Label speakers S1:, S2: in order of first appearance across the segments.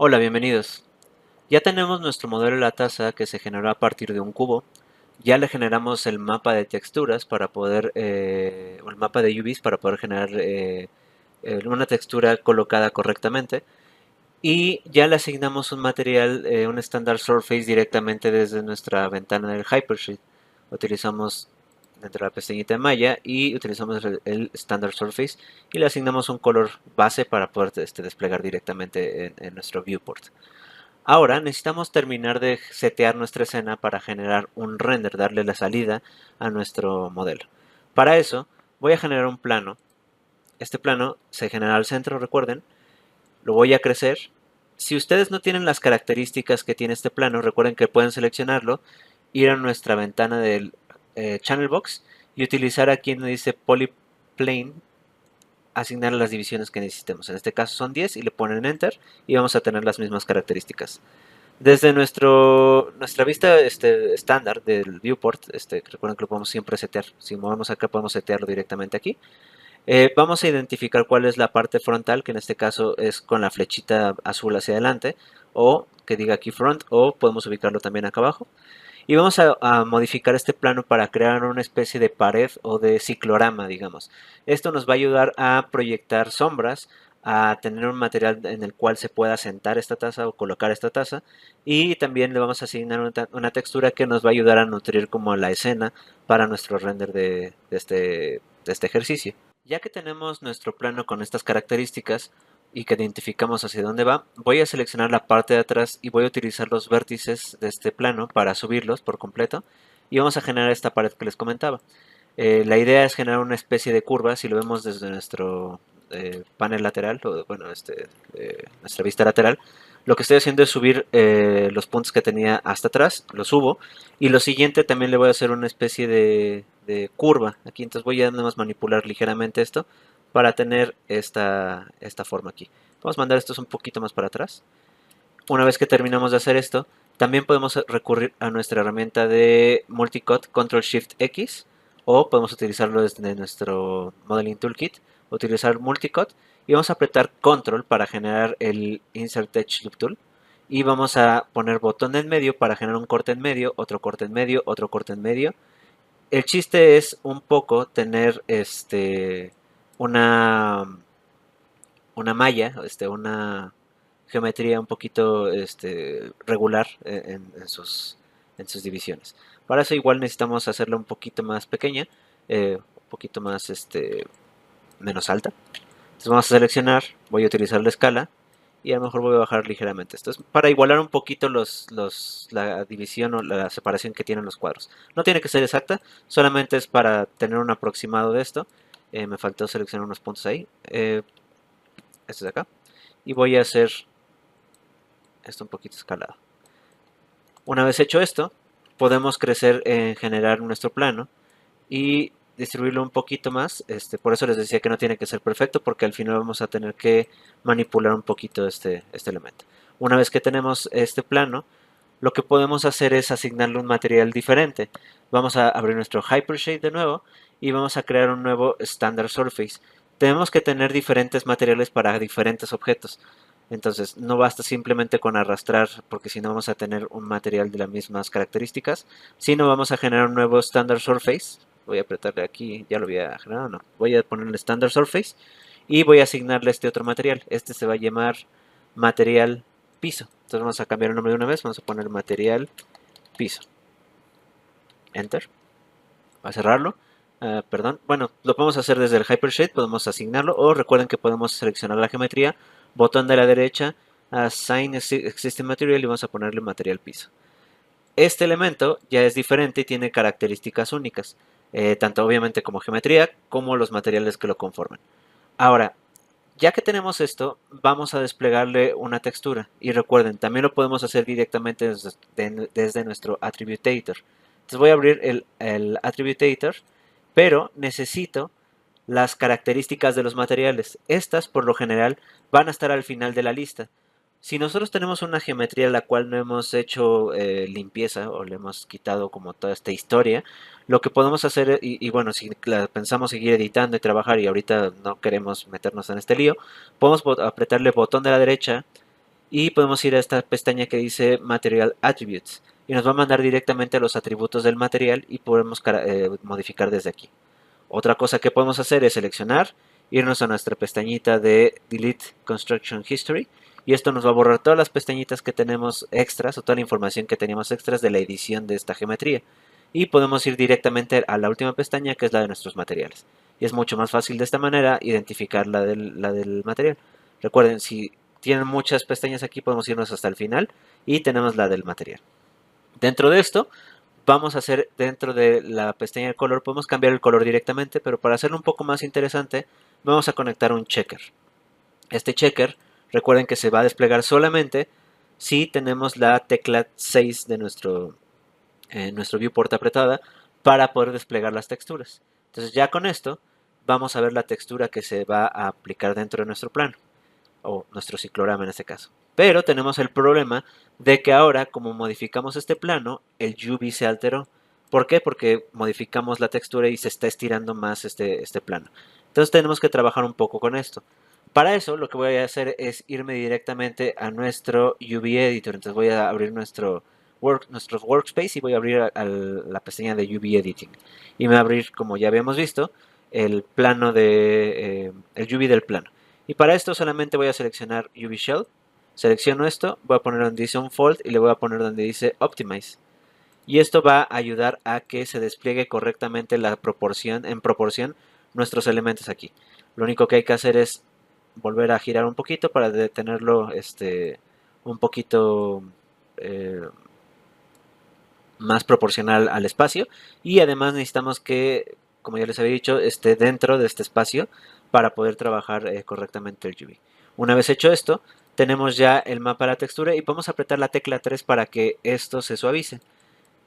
S1: Hola, bienvenidos. Ya tenemos nuestro modelo de la taza que se generó a partir de un cubo. Ya le generamos el mapa de texturas para poder, o el mapa de UVs para poder generar una textura colocada correctamente. Y ya le asignamos un material, un standard surface directamente desde nuestra ventana del Hypersheet. Utilizamos dentro de la pestañita de Maya y utilizamos el standard surface y le asignamos un color base para poder desplegar directamente en nuestro viewport. Ahora necesitamos terminar de setear nuestra escena para generar un render, darle la salida a nuestro modelo. Para eso voy a generar un plano. Este plano se genera al centro, recuerden. Lo voy a crecer. Si ustedes no tienen las características que tiene este plano, recuerden que pueden seleccionarlo, ir a nuestra ventana del Channel Box y utilizar aquí donde dice Polyplane, asignar las divisiones que necesitemos. En este caso son 10 y le ponen Enter y vamos a tener las mismas características. Desde nuestra vista estándar del viewport, recuerden que lo podemos siempre setear. Si movemos acá podemos setearlo directamente aquí. Vamos a identificar cuál es la parte frontal, que en este caso es con la flechita azul hacia adelante, o que diga aquí front, o podemos ubicarlo también acá abajo. Y vamos a modificar este plano para crear una especie de pared o de ciclorama, digamos. Esto nos va a ayudar a proyectar sombras, a tener un material en el cual se pueda sentar esta taza o colocar esta taza. Y también le vamos a asignar una textura que nos va a ayudar a nutrir como la escena para nuestro render de este ejercicio. Ya que tenemos nuestro plano con estas características y que identificamos hacia dónde va, voy a seleccionar la parte de atrás y voy a utilizar los vértices de este plano para subirlos por completo y vamos a generar esta pared que les comentaba. La idea es generar una especie de curva, si lo vemos desde nuestro panel lateral, o bueno, nuestra vista lateral, lo que estoy haciendo es subir los puntos que tenía hasta atrás, los subo, y lo siguiente también le voy a hacer una especie de curva aquí, entonces voy a nada más manipular ligeramente esto para tener esta forma aquí. Vamos a mandar estos un poquito más para atrás. Una vez que terminamos de hacer esto, también podemos recurrir a nuestra herramienta de multicut Ctrl Shift X o podemos utilizarlo desde nuestro Modeling Toolkit, utilizar multicut y vamos a apretar Ctrl para generar el Insert Edge Loop Tool y vamos a poner botón en medio para generar un corte en medio, otro corte en medio, otro corte en medio. El chiste es un poco tener una, una malla, una geometría un poquito regular en sus divisiones. Para eso igual necesitamos hacerla un poquito más pequeña, un poquito más menos alta. Entonces vamos a seleccionar, voy a utilizar la escala y a lo mejor voy a bajar ligeramente. Esto es para igualar un poquito la división o la separación que tienen los cuadros. No tiene que ser exacta, solamente es para tener un aproximado de esto. Me faltó seleccionar unos puntos ahí. Este de acá. Y voy a hacer esto un poquito escalado. Una vez hecho esto, podemos crecer en generar nuestro plano y distribuirlo un poquito más. Por eso les decía que no tiene que ser perfecto, porque al final vamos a tener que manipular un poquito este elemento. Una vez que tenemos este plano, lo que podemos hacer es asignarle un material diferente. Vamos a abrir nuestro Hypershade de nuevo y vamos a crear un nuevo Standard Surface. Tenemos que tener diferentes materiales para diferentes objetos. Entonces no basta simplemente con arrastrar, porque si no vamos a tener un material de las mismas características, sino vamos a generar un nuevo Standard Surface. Voy a apretarle aquí, ya lo había generado, no. Voy a ponerle Standard Surface y voy a asignarle este otro material. Este se va a llamar material piso. Entonces vamos a cambiar el nombre de una vez, vamos a poner material piso. Enter. Va a cerrarlo. Perdón, bueno, lo podemos hacer desde el Hypershade, podemos asignarlo o recuerden que podemos seleccionar la geometría, botón de la derecha, Assign Existing Material y vamos a ponerle material piso. Este elemento ya es diferente y tiene características únicas, tanto obviamente como geometría como los materiales que lo conforman. Ahora, ya que tenemos esto, vamos a desplegarle una textura. Y recuerden, también lo podemos hacer directamente desde nuestro Attributator. Entonces voy a abrir el Attributator, pero necesito las características de los materiales. Estas, por lo general, van a estar al final de la lista. Si nosotros tenemos una geometría a la cual no hemos hecho limpieza o le hemos quitado como toda esta historia, lo que podemos hacer, y bueno, si pensamos seguir editando y trabajar y ahorita no queremos meternos en este lío, podemos apretarle botón de la derecha y podemos ir a esta pestaña que dice Material Attributes y nos va a mandar directamente a los atributos del material y podemos modificar desde aquí. Otra cosa que podemos hacer es seleccionar, irnos a nuestra pestañita de Delete Construction History y esto nos va a borrar todas las pestañitas que tenemos extras o toda la información que teníamos extras de la edición de esta geometría. Y podemos ir directamente a la última pestaña que es la de nuestros materiales. Y es mucho más fácil de esta manera identificar la del material. Recuerden, si tienen muchas pestañas aquí podemos irnos hasta el final y tenemos la del material. Dentro de esto vamos a hacer dentro de la pestaña de color, podemos cambiar el color directamente, pero para hacerlo un poco más interesante vamos a conectar un checker. Este checker, recuerden que se va a desplegar solamente si tenemos la tecla 6 de nuestro viewport apretada para poder desplegar las texturas. Entonces ya con esto vamos a ver la textura que se va a aplicar dentro de nuestro plano, o nuestro ciclorama en este caso. Pero tenemos el problema de que ahora, como modificamos este plano, el UV se alteró. ¿Por qué? Porque modificamos la textura y se está estirando más este plano. Entonces tenemos que trabajar un poco con esto. Para eso lo que voy a hacer es irme directamente a nuestro UV Editor. Entonces voy a abrir nuestro workspace y voy a abrir la pestaña de UV Editing. Y me va a abrir, como ya habíamos visto, el plano el UV del plano. Y para esto solamente voy a seleccionar UV Shell. Selecciono esto, voy a poner donde dice Unfold y le voy a poner donde dice Optimize. Y esto va a ayudar a que se despliegue correctamente en proporción nuestros elementos aquí. Lo único que hay que hacer es volver a girar un poquito para detenerlo un poquito más proporcional al espacio. Y además necesitamos que, como ya les había dicho, esté dentro de este espacio para poder trabajar correctamente el UV. Una vez hecho esto, tenemos ya el mapa de la textura y podemos apretar la tecla 3 para que esto se suavice.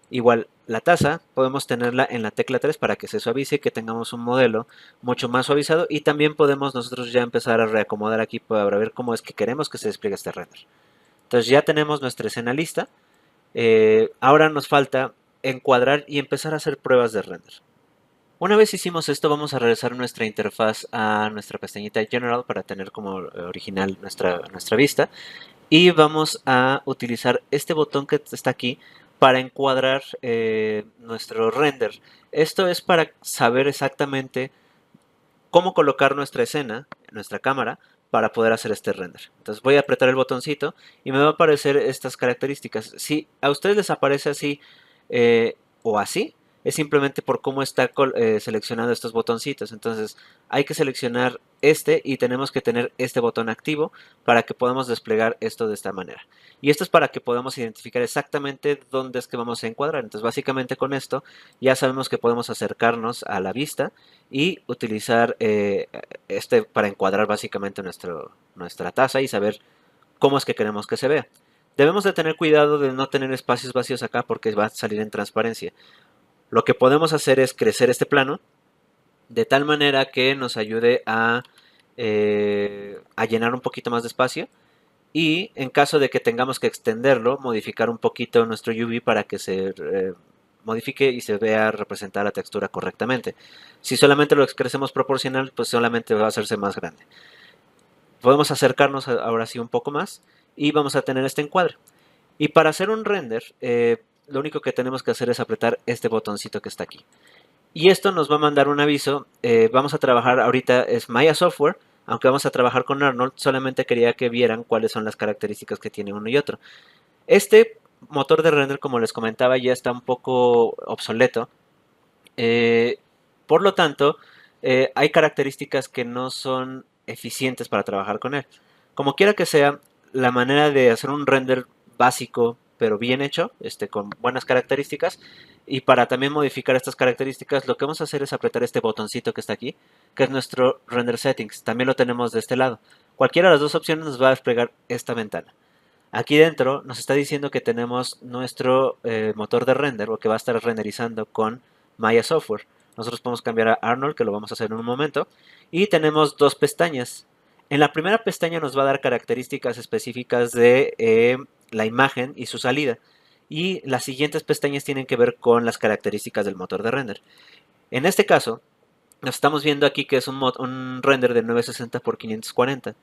S1: Igual, la taza podemos tenerla en la tecla 3 para que se suavice y que tengamos un modelo mucho más suavizado. Y también podemos nosotros ya empezar a reacomodar aquí para ver cómo es que queremos que se despliegue este render. Entonces ya tenemos nuestra escena lista. Ahora nos falta encuadrar y empezar a hacer pruebas de render. Una vez hicimos esto, vamos a regresar nuestra interfaz a nuestra pestañita General para tener como original nuestra vista. Y vamos a utilizar este botón que está aquí para encuadrar nuestro render. Esto es para saber exactamente cómo colocar nuestra escena, nuestra cámara, para poder hacer este render. Entonces voy a apretar el botoncito y me va a aparecer estas características. Si a ustedes les aparece así o así, es simplemente por cómo está seleccionando estos botoncitos. Entonces hay que seleccionar este y tenemos que tener este botón activo para que podamos desplegar esto de esta manera. Y esto es para que podamos identificar exactamente dónde es que vamos a encuadrar. Entonces básicamente con esto ya sabemos que podemos acercarnos a la vista y utilizar para encuadrar básicamente nuestra taza y saber cómo es que queremos que se vea. Debemos de tener cuidado de no tener espacios vacíos acá porque va a salir en transparencia. Lo que podemos hacer es crecer este plano de tal manera que nos ayude a llenar un poquito más de espacio. Y en caso de que tengamos que extenderlo, modificar un poquito nuestro UV para que se modifique y se vea representar la textura correctamente. Si solamente lo crecemos proporcional, pues solamente va a hacerse más grande. Podemos acercarnos ahora sí un poco más y vamos a tener este encuadre. Y para hacer un render, lo único que tenemos que hacer es apretar este botoncito que está aquí. Y esto nos va a mandar un aviso. Vamos a trabajar ahorita, es Maya Software, aunque vamos a trabajar con Arnold, solamente quería que vieran cuáles son las características que tiene uno y otro. Este motor de render, como les comentaba, ya está un poco obsoleto. Por lo tanto, hay características que no son eficientes para trabajar con él. Como quiera que sea, la manera de hacer un render básico, pero bien hecho, con buenas características, y para también modificar estas características, lo que vamos a hacer es apretar este botoncito que está aquí, que es nuestro Render Settings. También lo tenemos de este lado. Cualquiera de las dos opciones nos va a desplegar esta ventana. Aquí dentro nos está diciendo que tenemos nuestro motor de render, o que va a estar renderizando con Maya Software. Nosotros podemos cambiar a Arnold, que lo vamos a hacer en un momento. Y tenemos dos pestañas. En la primera pestaña nos va a dar características específicas de la imagen y su salida. Y las siguientes pestañas tienen que ver con las características del motor de render. En este caso, nos estamos viendo aquí que es un render de 960 x 540.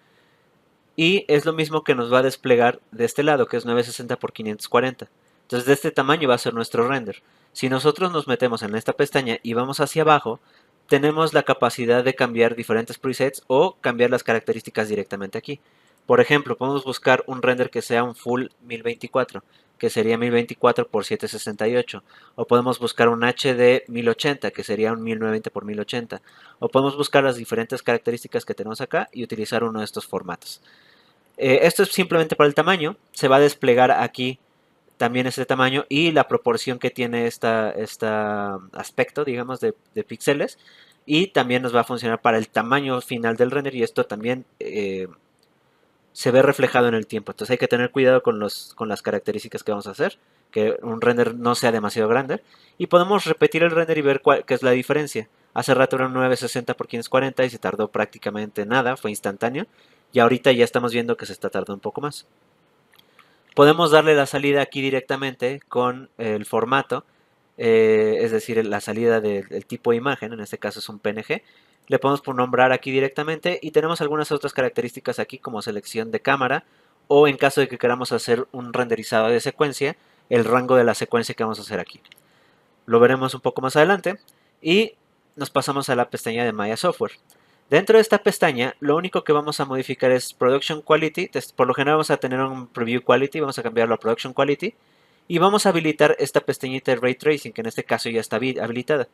S1: y es lo mismo que nos va a desplegar de este lado, que es 960 por 540. Entonces de este tamaño va a ser nuestro render. Si nosotros nos metemos en esta pestaña y vamos hacia abajo, tenemos la capacidad de cambiar diferentes presets o cambiar las características directamente aquí. Por ejemplo, podemos buscar un render que sea un full 1024, que sería 1024 por 768. O podemos buscar un HD 1080, que sería un 1920 por 1080. O podemos buscar las diferentes características que tenemos acá y utilizar uno de estos formatos. Esto es simplemente para el tamaño. Se va a desplegar aquí también este tamaño y la proporción que tiene este aspecto, digamos, de píxeles. Y también nos va a funcionar para el tamaño final del render y esto también se ve reflejado en el tiempo. Entonces hay que tener cuidado con las características que vamos a hacer, que un render no sea demasiado grande. Y podemos repetir el render y ver qué es la diferencia. Hace rato era un 960 por 540 y se tardó prácticamente nada, fue instantáneo. Y ahorita ya estamos viendo que se está tardando un poco más. Podemos darle la salida aquí directamente con el formato, es decir, la salida del tipo de imagen, en este caso es un PNG. Le podemos nombrar aquí directamente y tenemos algunas otras características aquí como selección de cámara o en caso de que queramos hacer un renderizado de secuencia, el rango de la secuencia que vamos a hacer aquí. Lo veremos un poco más adelante y nos pasamos a la pestaña de Maya Software. Dentro de esta pestaña, lo único que vamos a modificar es Production Quality. Por lo general vamos a tener un Preview Quality, vamos a cambiarlo a Production Quality. Y vamos a habilitar esta pestañita de Ray Tracing, que en este caso ya está habilitada.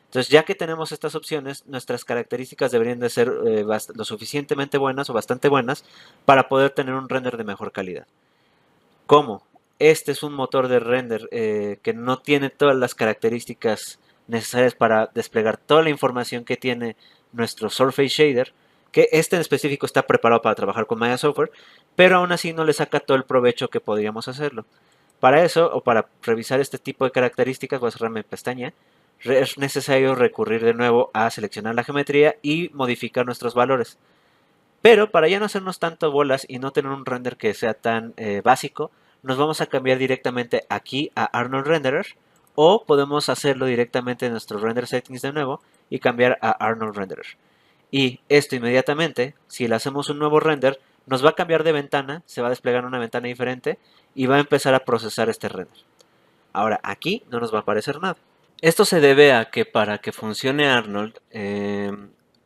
S1: Entonces, ya que tenemos estas opciones, nuestras características deberían de ser lo suficientemente buenas o bastante buenas para poder tener un render de mejor calidad. ¿Cómo? Este es un motor de render que no tiene todas las características necesarias para desplegar toda la información que tiene nuestro Surface Shader, que este en específico está preparado para trabajar con Maya Software, pero aún así no le saca todo el provecho que podríamos hacerlo. Para eso, o para revisar este tipo de características, voy a cerrar mi pestaña, es necesario recurrir de nuevo a seleccionar la geometría y modificar nuestros valores. Pero para ya no hacernos tanto bolas y no tener un render que sea tan básico, nos vamos a cambiar directamente aquí a Arnold Renderer o podemos hacerlo directamente en nuestro render settings de nuevo y cambiar a Arnold Renderer. Y esto inmediatamente, si le hacemos un nuevo render, nos va a cambiar de ventana, se va a desplegar una ventana diferente y va a empezar a procesar este render. Ahora aquí no nos va a aparecer nada. Esto se debe a que para que funcione Arnold,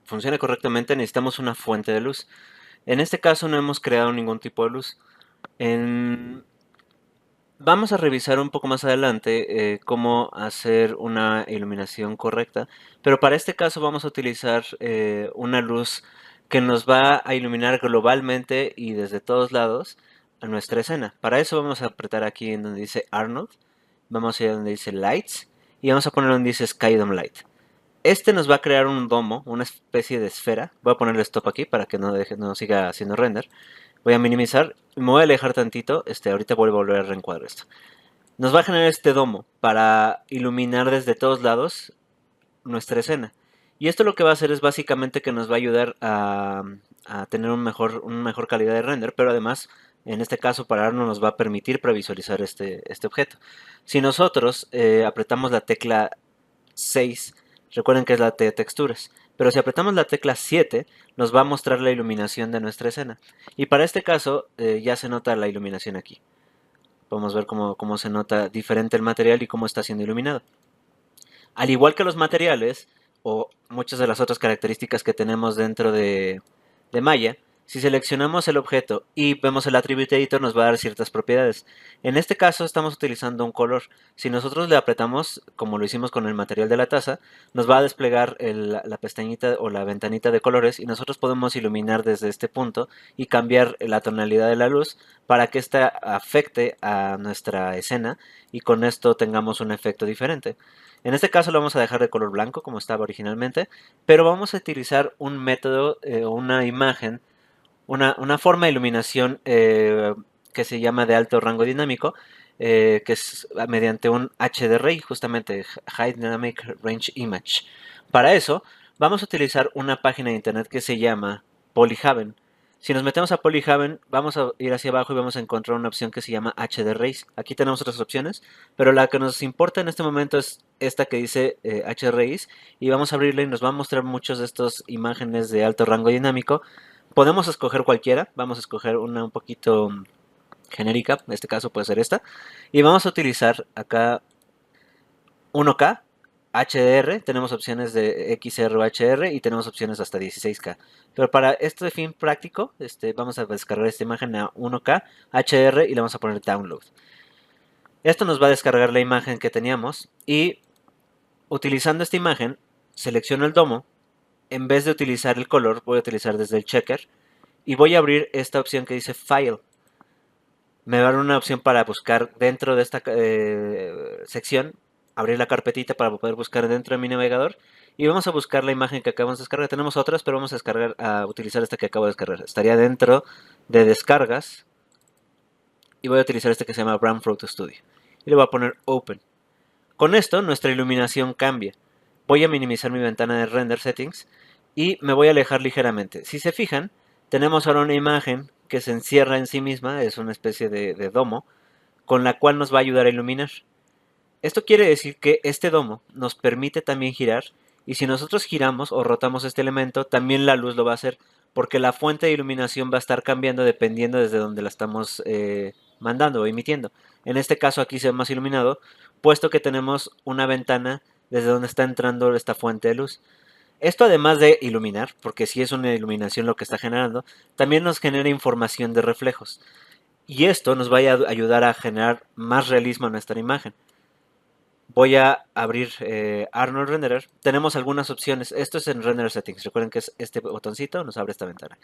S1: funcione correctamente, necesitamos una fuente de luz. En este caso no hemos creado ningún tipo de luz. Vamos a revisar un poco más adelante cómo hacer una iluminación correcta, pero para este caso vamos a utilizar una luz que nos va a iluminar globalmente y desde todos lados a nuestra escena. Para eso vamos a apretar aquí en donde dice Arnold, vamos a ir a donde dice Lights y vamos a poner donde dice Sky Dome Light. Este nos va a crear un domo, una especie de esfera. Voy a ponerle stop aquí para que no siga haciendo render. Voy a minimizar, me voy a alejar tantito, ahorita vuelvo a volver a reencuadrar esto. Nos va a generar este domo para iluminar desde todos lados nuestra escena. Y esto lo que va a hacer es básicamente que nos va a ayudar a tener una mejor calidad de render, pero además, en este caso, para Arnold nos va a permitir previsualizar este objeto. Si nosotros apretamos la tecla 6, recuerden que es la de texturas, pero si apretamos la tecla 7 nos va a mostrar la iluminación de nuestra escena. Y para este caso ya se nota la iluminación aquí. Podemos ver cómo se nota diferente el material y cómo está siendo iluminado. Al igual que los materiales o muchas de las otras características que tenemos dentro de Maya, si seleccionamos el objeto y vemos el Attribute Editor nos va a dar ciertas propiedades. En este caso estamos utilizando un color. Si nosotros le apretamos, como lo hicimos con el material de la taza, nos va a desplegar la pestañita o la ventanita de colores y nosotros podemos iluminar desde este punto y cambiar la tonalidad de la luz para que ésta afecte a nuestra escena y con esto tengamos un efecto diferente. En este caso lo vamos a dejar de color blanco como estaba originalmente, pero vamos a utilizar un método o una imagen, una forma de iluminación que se llama de alto rango dinámico, que es mediante un HDRI, justamente High Dynamic Range Image. Para eso vamos a utilizar una página de internet que se llama Polyhaven. Si nos metemos a Polyhaven, vamos a ir hacia abajo y vamos a encontrar una opción que se llama HDRIs. Aquí tenemos otras opciones, pero la que nos importa en este momento es esta que dice HDRIs y vamos a abrirla y nos va a mostrar muchas de estas imágenes de alto rango dinámico Podemos escoger cualquiera, vamos a escoger una un poquito genérica, en este caso puede ser esta, y vamos a utilizar acá 1K, HDR, tenemos opciones de XR o HDR y tenemos opciones hasta 16K. Pero para este fin práctico, vamos a descargar esta imagen a 1K, HDR y le vamos a poner download. Esto nos va a descargar la imagen que teníamos y utilizando esta imagen, selecciono el domo. En vez de utilizar el color, voy a utilizar desde el checker y voy a abrir esta opción que dice File. Me va a dar una opción para buscar dentro de esta sección, abrir la carpetita para poder buscar dentro de mi navegador y vamos a buscar la imagen que acabamos de descargar. Tenemos otras, pero vamos a utilizar esta que acabo de descargar. Estaría dentro de descargas y voy a utilizar este que se llama Brown Photo Studio y le voy a poner Open. Con esto nuestra iluminación cambia. Voy a minimizar mi ventana de render settings y me voy a alejar ligeramente. Si se fijan, tenemos ahora una imagen que se encierra en sí misma, es una especie de domo, con la cual nos va a ayudar a iluminar. Esto quiere decir que este domo nos permite también girar y si nosotros giramos o rotamos este elemento, también la luz lo va a hacer porque la fuente de iluminación va a estar cambiando dependiendo desde donde la estamos mandando o emitiendo. En este caso aquí se ve más iluminado, puesto que tenemos una ventana desde donde está entrando esta fuente de luz. Esto además de iluminar, porque si es una iluminación lo que está generando, también nos genera información de reflejos. Y esto nos va a ayudar a generar más realismo en nuestra imagen. Voy a abrir Arnold Renderer. Tenemos algunas opciones. Esto es en Render Settings. Recuerden que es este botoncito, nos abre esta ventana.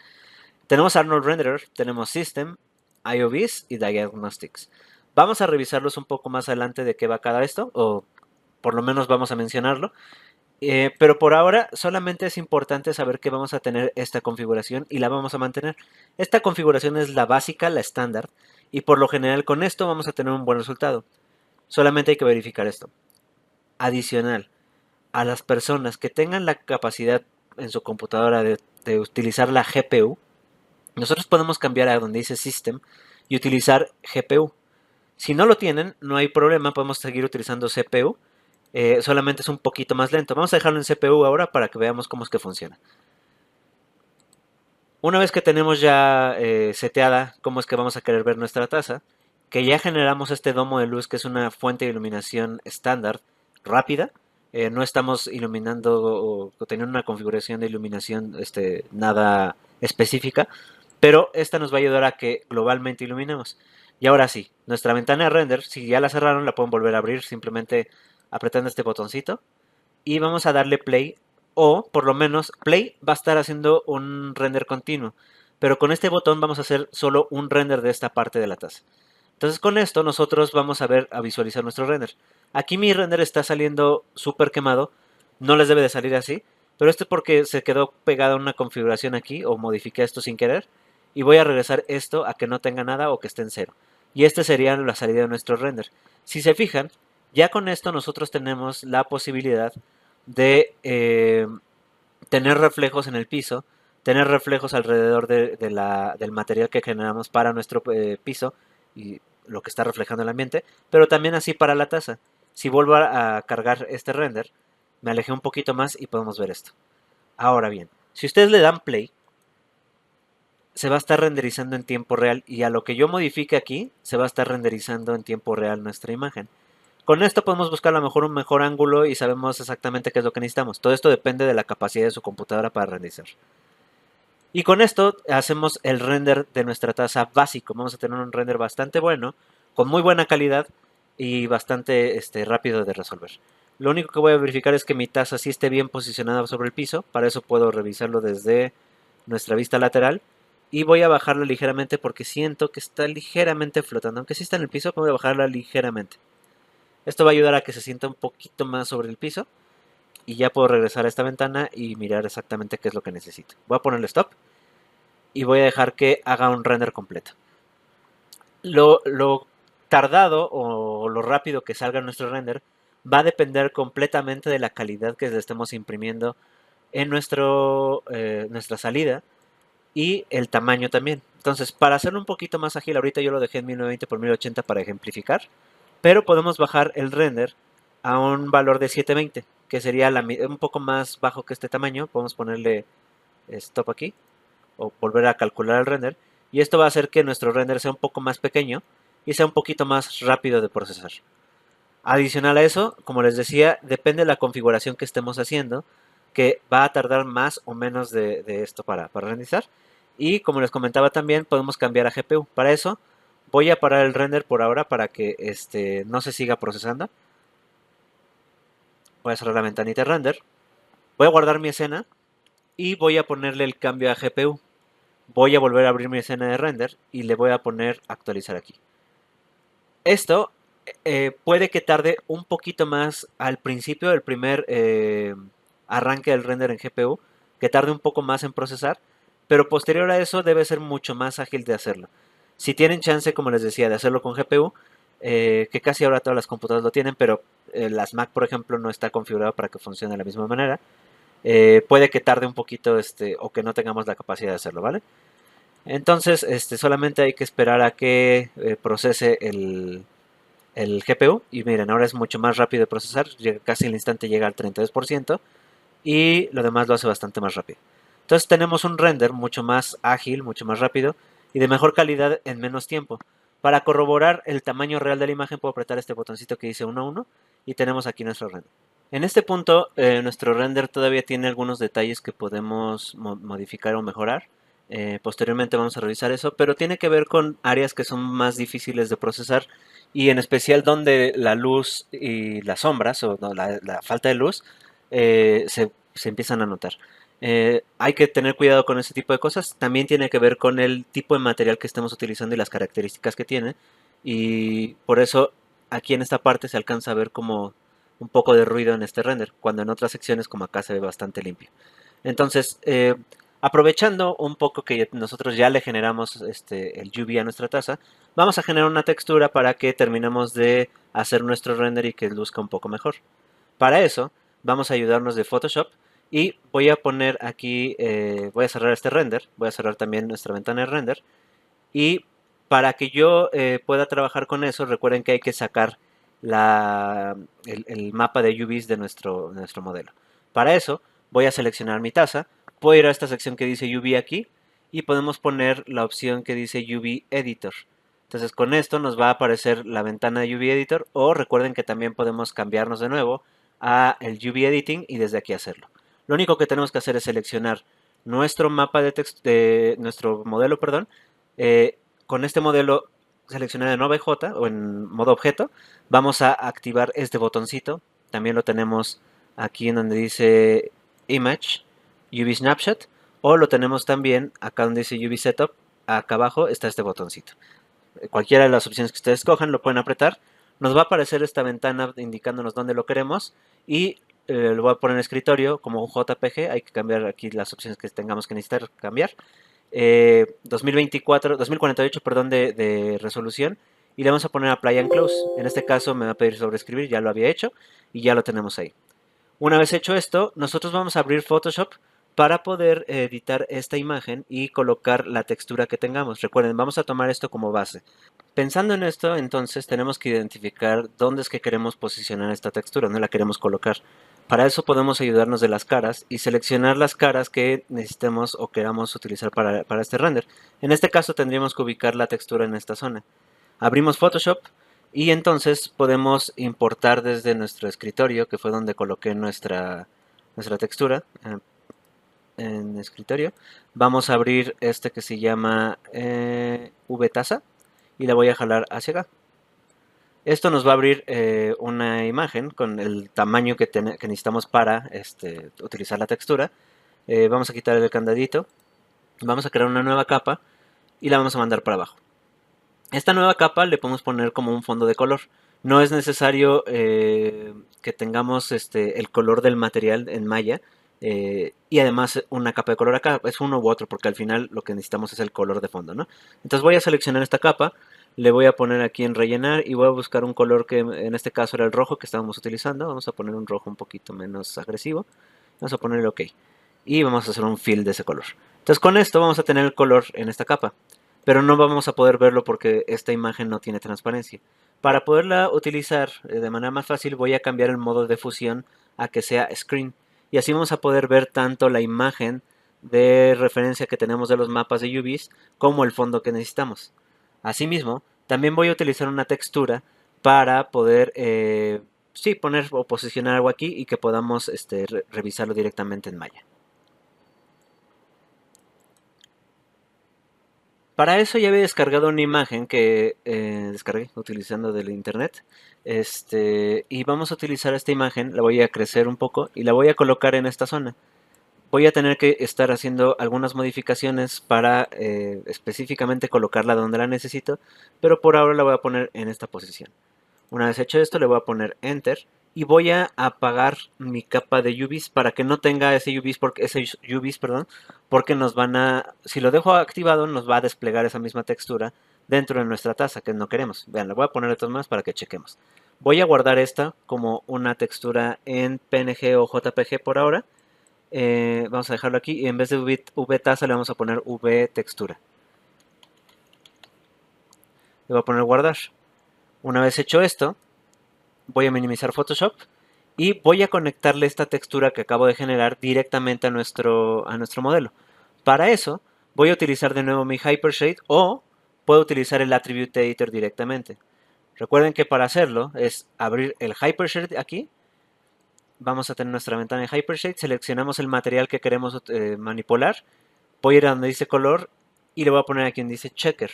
S1: Tenemos Arnold Renderer, tenemos System, IOVs y Diagnostics. Vamos a revisarlos un poco más adelante de qué va cada esto, o por lo menos vamos a mencionarlo. Pero por ahora solamente es importante saber que vamos a tener esta configuración y la vamos a mantener. Esta configuración es la básica, la estándar, y por lo general con esto vamos a tener un buen resultado. Solamente hay que verificar esto. Adicional, a las personas que tengan la capacidad en su computadora de utilizar la GPU, nosotros podemos cambiar a donde dice System y utilizar GPU. Si no lo tienen, no hay problema, podemos seguir utilizando CPU. Solamente es un poquito más lento. Vamos a dejarlo en CPU ahora para que veamos cómo es que funciona. Una vez que tenemos ya seteada cómo es que vamos a querer ver nuestra taza, que ya generamos este domo de luz que es una fuente de iluminación estándar, rápida, no estamos iluminando o teniendo una configuración de iluminación nada específica, pero esta nos va a ayudar a que globalmente iluminemos. Y ahora sí, nuestra ventana de render, si ya la cerraron, la pueden volver a abrir simplemente apretando este botoncito y vamos a darle play o por lo menos play va a estar haciendo un render continuo, pero con este botón vamos a hacer solo un render de esta parte de la taza. Entonces con esto nosotros vamos a visualizar nuestro render. Aquí mi render está saliendo súper quemado, no les debe de salir así, pero esto es porque se quedó pegada una configuración aquí o modifiqué esto sin querer y voy a regresar esto a que no tenga nada o que esté en cero. Y este sería la salida de nuestro render. Si se fijan, ya con esto nosotros tenemos la posibilidad de tener reflejos en el piso, tener reflejos alrededor del material que generamos para nuestro piso y lo que está reflejando el ambiente, pero también así para la taza. Si vuelvo a cargar este render, me alejé un poquito más y podemos ver esto. Ahora bien, si ustedes le dan play, se va a estar renderizando en tiempo real y a lo que yo modifique aquí, se va a estar renderizando en tiempo real nuestra imagen. Con esto podemos buscar a lo mejor un mejor ángulo y sabemos exactamente qué es lo que necesitamos. Todo esto depende de la capacidad de su computadora para renderizar. Y con esto hacemos el render de nuestra taza básico. Vamos a tener un render bastante bueno, con muy buena calidad y bastante rápido de resolver. Lo único que voy a verificar es que mi taza sí esté bien posicionada sobre el piso. Para eso puedo revisarlo desde nuestra vista lateral. Y voy a bajarla ligeramente porque siento que está ligeramente flotando. Aunque sí está en el piso, voy a bajarla ligeramente. Esto va a ayudar a que se sienta un poquito más sobre el piso. Y ya puedo regresar a esta ventana y mirar exactamente qué es lo que necesito. Voy a ponerle stop. Y voy a dejar que haga un render completo. Lo tardado o lo rápido que salga nuestro render va a depender completamente de la calidad que le estemos imprimiendo en nuestra salida y el tamaño también. Entonces, para hacerlo un poquito más ágil, ahorita yo lo dejé en 1920 por 1080 para ejemplificar, pero podemos bajar el render a un valor de 720, que sería un poco más bajo que este tamaño. Podemos ponerle stop aquí o volver a calcular el render, y esto va a hacer que nuestro render sea un poco más pequeño y sea un poquito más rápido de procesar. Adicional a eso, como les decía, depende de la configuración que estemos haciendo, que va a tardar más o menos de esto para renderizar. Y como les comentaba también, podemos cambiar a GPU. Para eso, voy a parar el render por ahora para que no se siga procesando. Voy a cerrar la ventanita de render. Voy a guardar mi escena y voy a ponerle el cambio a GPU. Voy a volver a abrir mi escena de render y le voy a poner actualizar aquí. Esto puede que tarde un poquito más al principio del primer arranque del render en GPU, que tarde un poco más en procesar, pero posterior a eso debe ser mucho más ágil de hacerlo. Si tienen chance, como les decía, de hacerlo con GPU, que casi ahora todas las computadoras lo tienen, pero las Mac, por ejemplo, no está configurado para que funcione de la misma manera, puede que tarde un poquito o que no tengamos la capacidad de hacerlo, ¿vale? Entonces, solamente hay que esperar a que procese el GPU y miren, ahora es mucho más rápido de procesar, casi al instante llega al 32% y lo demás lo hace bastante más rápido. Entonces tenemos un render mucho más ágil, mucho más rápido y de mejor calidad en menos tiempo. Para corroborar el tamaño real de la imagen puedo apretar este botoncito que dice 1 a 1 y tenemos aquí nuestro render. En este punto nuestro render todavía tiene algunos detalles que podemos modificar o mejorar. Posteriormente vamos a revisar eso, pero tiene que ver con áreas que son más difíciles de procesar y en especial donde la luz y las sombras o no, la falta de luz se empiezan a notar. Hay que tener cuidado con ese tipo de cosas. También tiene que ver con el tipo de material que estemos utilizando y las características que tiene. Y por eso aquí en esta parte se alcanza a ver como un poco de ruido en este render, cuando en otras secciones como acá se ve bastante limpio. Entonces, aprovechando un poco que nosotros ya le generamos el UV a nuestra taza, vamos a generar una textura para que terminemos de hacer nuestro render y que luzca un poco mejor. Para eso, vamos a ayudarnos de Photoshop y voy a poner aquí, voy a cerrar este render, voy a cerrar también nuestra ventana de render y para que yo pueda trabajar con eso, recuerden que hay que sacar el mapa de UVs de nuestro modelo. Para eso, voy a seleccionar mi taza, puedo ir a esta sección que dice UV aquí y podemos poner la opción que dice UV Editor. Entonces con esto nos va a aparecer la ventana de UV Editor o recuerden que también podemos cambiarnos de nuevo a el UV Editing y desde aquí hacerlo. Lo único que tenemos que hacer es seleccionar nuestro mapa de texto, nuestro modelo, perdón, con este modelo seleccionado en OBJ o en modo objeto, vamos a activar este botoncito. También lo tenemos aquí en donde dice Image, UV Snapshot, o lo tenemos también acá donde dice UV Setup. Acá abajo está este botoncito. Cualquiera de las opciones que ustedes escojan lo pueden apretar. Nos va a aparecer esta ventana indicándonos dónde lo queremos y lo voy a poner en escritorio como un JPG. Hay que cambiar aquí las opciones que tengamos que necesitar cambiar. 2048 perdón, de resolución y le vamos a poner Apply and Close. En este caso me va a pedir sobreescribir, ya lo había hecho y ya lo tenemos ahí. Una vez hecho esto, nosotros vamos a abrir Photoshop para poder editar esta imagen y colocar la textura que tengamos. Recuerden, vamos a tomar esto como base. Pensando en esto, entonces tenemos que identificar dónde es que queremos posicionar esta textura, dónde la queremos colocar. Para eso podemos ayudarnos de las caras y seleccionar las caras que necesitemos o queramos utilizar para este render. En este caso tendríamos que ubicar la textura en esta zona. Abrimos Photoshop y entonces podemos importar desde nuestro escritorio, que fue donde coloqué nuestra textura, en escritorio. Vamos a abrir este que se llama VTaza y la voy a jalar hacia acá. Esto nos va a abrir una imagen con el tamaño que necesitamos para utilizar la textura. Vamos a quitar el candadito, vamos a crear una nueva capa y la vamos a mandar para abajo. Esta nueva capa le podemos poner como un fondo de color. No es necesario que tengamos el color del material en malla y además una capa de color acá. Es uno u otro porque al final lo que necesitamos es el color de fondo, ¿no? Entonces voy a seleccionar esta capa, le voy a poner aquí en rellenar y voy a buscar un color que en este caso era el rojo que estábamos utilizando. Vamos a poner un rojo un poquito menos agresivo. Vamos a ponerle OK. Y vamos a hacer un fill de ese color. Entonces con esto vamos a tener el color en esta capa. Pero no vamos a poder verlo porque esta imagen no tiene transparencia. Para poderla utilizar de manera más fácil voy a cambiar el modo de fusión a que sea screen. Y así vamos a poder ver tanto la imagen de referencia que tenemos de los mapas de UVs como el fondo que necesitamos. Asimismo, también voy a utilizar una textura para poder sí, poner o posicionar algo aquí y que podamos revisarlo directamente en Maya. Para eso ya había descargado una imagen que descargué utilizando del internet. Y vamos a utilizar esta imagen, la voy a crecer un poco y la voy a colocar en esta zona. Voy a tener que estar haciendo algunas modificaciones para específicamente colocarla donde la necesito, pero por ahora la voy a poner en esta posición. Una vez hecho esto, le voy a poner Enter y voy a apagar mi capa de UVs para que no tenga ese UVs, perdón, porque nos van a, si lo dejo activado, nos va a desplegar esa misma textura dentro de nuestra taza que no queremos. Vean, le voy a poner de todas maneras para que chequemos. Voy a guardar esta como una textura en PNG o JPG por ahora. Vamos a dejarlo aquí y en vez de V taza le vamos a poner V textura. Le voy a poner guardar. Una vez hecho esto, voy a minimizar Photoshop y voy a conectarle esta textura que acabo de generar directamente a nuestro modelo. Para eso voy a utilizar de nuevo mi Hypershade o puedo utilizar el Attribute Editor directamente. Recuerden que para hacerlo es abrir el Hypershade aquí. Vamos a tener nuestra ventana de Hypershade, seleccionamos el material que queremos manipular. Voy a ir a donde dice color y le voy a poner aquí donde dice checker.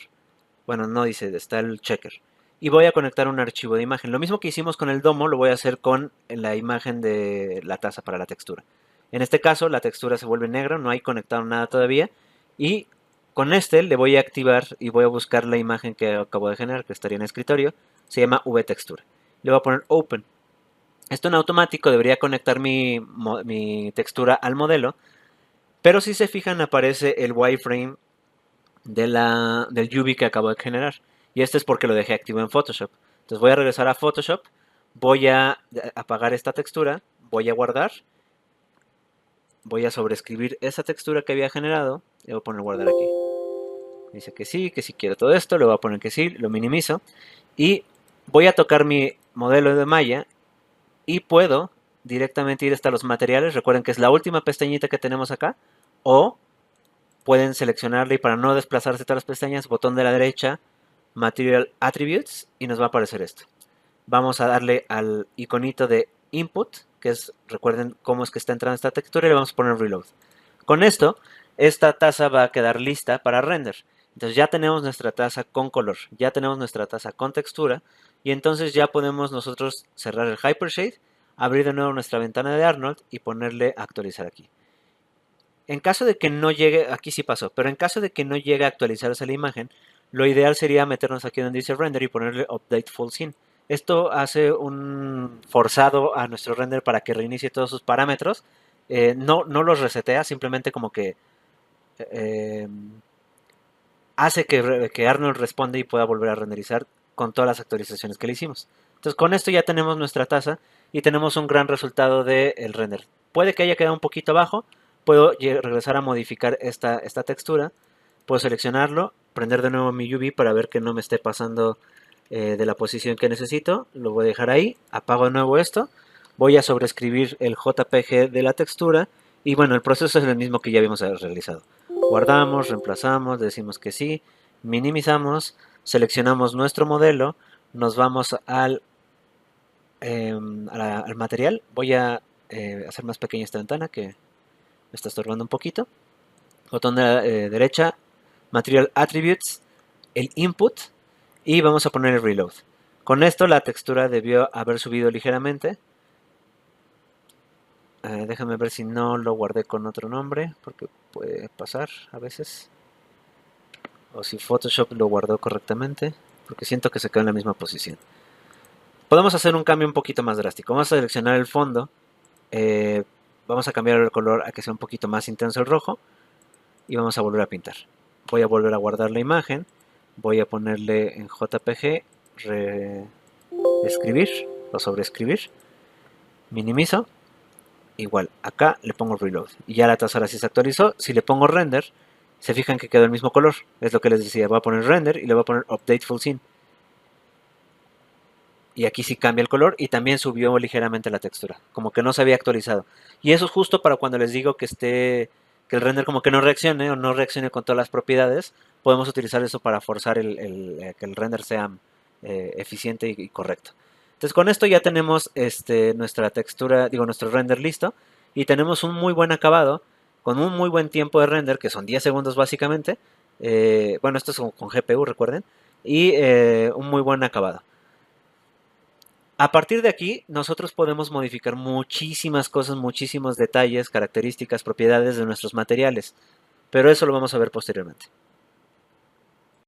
S1: Bueno, no dice, está el checker. Y voy a conectar un archivo de imagen. Lo mismo que hicimos con el domo, lo voy a hacer con la imagen de la taza para la textura. En este caso, la textura se vuelve negra, no hay conectado nada todavía. Y con este le voy a activar y voy a buscar la imagen que acabo de generar, que estaría en escritorio. Se llama V-Textura. Le voy a poner Open. Esto en automático debería conectar mi textura al modelo. Pero si se fijan, aparece el wireframe del UV que acabo de generar. Y este es porque lo dejé activo en Photoshop. Entonces voy a regresar a Photoshop, voy a apagar esta textura, voy a guardar, voy a sobreescribir esa textura que había generado y voy a poner guardar aquí. Dice que sí quiero todo esto, le voy a poner que sí, lo minimizo y voy a tocar mi modelo de malla y puedo directamente ir hasta los materiales. Recuerden que es la última pestañita que tenemos acá, o pueden seleccionarle y para no desplazarse todas las pestañas, botón de la derecha, Material Attributes y nos va a aparecer esto. Vamos a darle al iconito de Input, que es, recuerden cómo es que está entrando esta textura y le vamos a poner Reload. Con esto, esta taza va a quedar lista para render. Entonces ya tenemos nuestra taza con color, ya tenemos nuestra taza con textura y entonces ya podemos nosotros cerrar el Hypershade, abrir de nuevo nuestra ventana de Arnold y ponerle actualizar aquí. En caso de que no llegue, aquí sí pasó, pero en caso de que no llegue a actualizarse la imagen, lo ideal sería meternos aquí donde dice render y ponerle update full scene. Esto hace un forzado a nuestro render para que reinicie todos sus parámetros. No los resetea, simplemente como que eh, hace que Arnold responda y pueda volver a renderizar con todas las actualizaciones que le hicimos. Entonces con esto ya tenemos nuestra taza y tenemos un gran resultado del render. Puede que haya quedado un poquito abajo, puedo regresar a modificar esta textura, puedo seleccionarlo, prender de nuevo mi UV para ver que no me esté pasando de la posición que necesito, lo voy a dejar ahí, apago de nuevo esto, voy a sobreescribir el JPG de la textura y bueno, el proceso es el mismo que ya habíamos realizado. Guardamos, reemplazamos, decimos que sí, minimizamos, seleccionamos nuestro modelo, nos vamos al material. Voy a hacer más pequeña esta ventana que me está estorbando un poquito. Botón de la derecha, Material Attributes, el Input y vamos a poner el Reload. Con esto la textura debió haber subido ligeramente. Déjame ver si no lo guardé con otro nombre, porque puede pasar a veces. O si Photoshop lo guardó correctamente, porque siento que se quedó en la misma posición. Podemos hacer un cambio un poquito más drástico. Vamos a seleccionar el fondo. eh, Vamos a cambiar el color a que sea un poquito más intenso el rojo. Y vamos a volver a pintar. Voy a volver a guardar la imagen. Voy a ponerle en JPG. Escribir o sobreescribir. Minimizo. Igual, acá le pongo reload. Y ya la taza ahora sí se actualizó. Si le pongo render, se fijan que quedó el mismo color. Es lo que les decía. Voy a poner render y le voy a poner update full scene. Y aquí sí cambia el color y también subió ligeramente la textura. Como que no se había actualizado. Y eso es justo para cuando les digo que esté que el render como que no reaccione o no reaccione con todas las propiedades, podemos utilizar eso para forzar que el render sea eficiente y correcto. Entonces con esto ya tenemos nuestra textura, digo, nuestro render listo y tenemos un muy buen acabado con un muy buen tiempo de render, que son 10 segundos básicamente. Bueno, esto es con GPU, recuerden, y un muy buen acabado. A partir de aquí, nosotros podemos modificar muchísimas cosas, muchísimos detalles, características, propiedades de nuestros materiales, pero eso lo vamos a ver posteriormente.